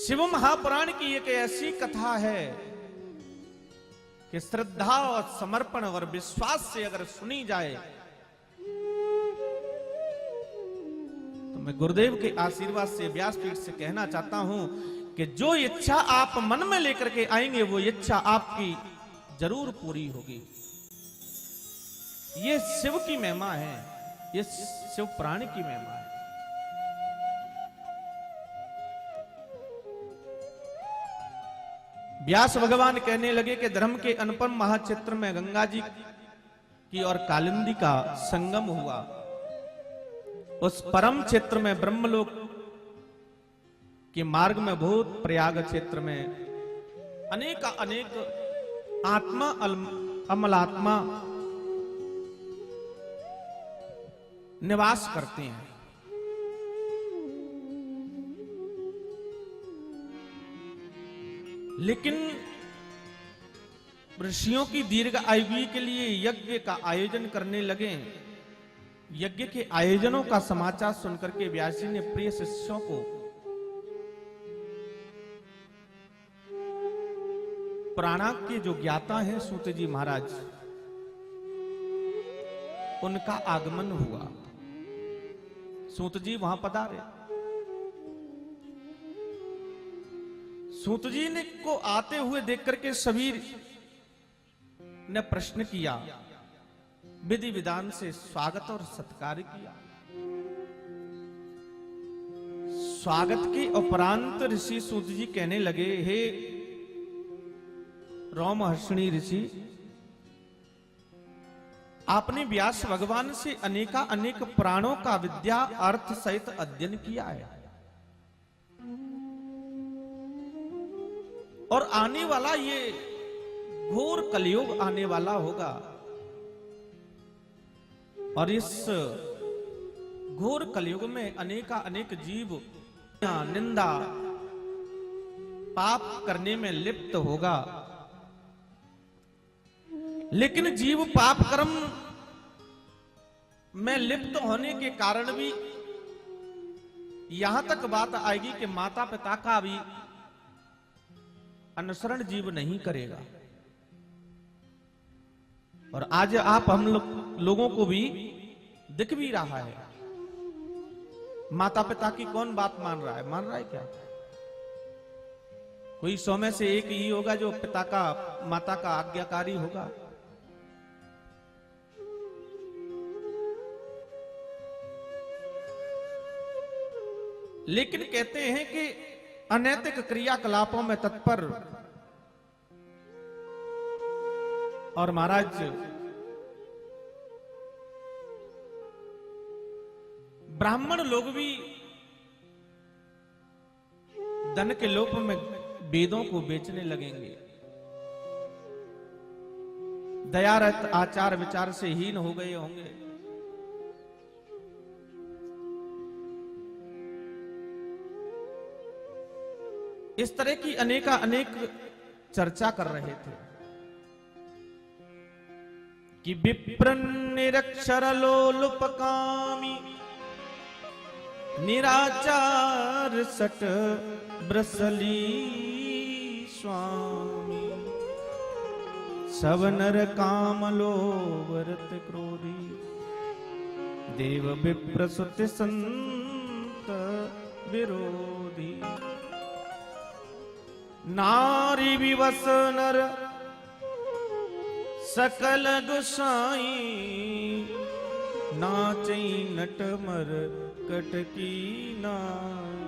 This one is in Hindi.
शिव महापुराण की एक ऐसी कथा है कि श्रद्धा और समर्पण और विश्वास से अगर सुनी जाए तो मैं गुरुदेव के आशीर्वाद से व्यासपीठ से कहना चाहता हूं कि जो इच्छा आप मन में लेकर के आएंगे वो इच्छा आपकी जरूर पूरी होगी। ये शिव की महिमा है, ये शिव पुराण की महिमा है। व्यास भगवान कहने लगे कि धर्म के अनुपम महाक्षेत्र में गंगा जी की और कालिंदी का संगम हुआ। उस परम क्षेत्र में ब्रह्मलोक के मार्ग में भूत प्रयाग क्षेत्र में अनेक आत्मा अमलात्मा निवास करते हैं। लेकिन ऋषियों की दीर्घ आयु के लिए यज्ञ का आयोजन करने लगे। यज्ञ के आयोजनों का समाचार सुनकर के व्यास जी ने प्रिय शिष्यों को पुराणाक के जो ज्ञाता हैं सूत जी महाराज, उनका आगमन हुआ। सूत जी वहां पधारे। सूत जी ने को आते हुए देख करके सभी ने प्रश्न किया, विधि विधान से स्वागत और सत्कार किया। स्वागत के उपरांत ऋषि सूत जी कहने लगे, हे रोमहर्षणी ऋषि, आपने व्यास भगवान से अनेक पुराणों का विद्या अर्थ सहित अध्ययन किया है और आने वाला ये घोर कलयुग आने वाला होगा और इस घोर कलयुग में अनेक जीव निंदा पाप करने में लिप्त होगा। लेकिन जीव पाप कर्म में लिप्त होने के कारण भी यहां तक बात आएगी कि माता पिता का भी अनुसरण जीव नहीं करेगा। और आज आप हम लोगों को भी दिख भी रहा है, माता पिता की कौन बात मान रहा है? मान रहा है क्या? कोई 100 में से एक ही होगा जो पिता का माता का आज्ञाकारी होगा। लेकिन कहते हैं कि अनैतिक क्रियाकलापों में तत्पर और महाराज ब्राह्मण लोग भी धन के लोभ में वेदों को बेचने लगेंगे। दया रहित आचार विचार से हीन हो गए होंगे। इस तरह की अनेक चर्चा कर रहे थे कि विप्र निरक्षर लोलुपकामी निराचार सट ब्रसली स्वामी सब नर काम लोभरत क्रोधी देव विप्र सुत संत विरोधी नारी विवस नर सकल गुसाई नाचई नट मर कटकी नाई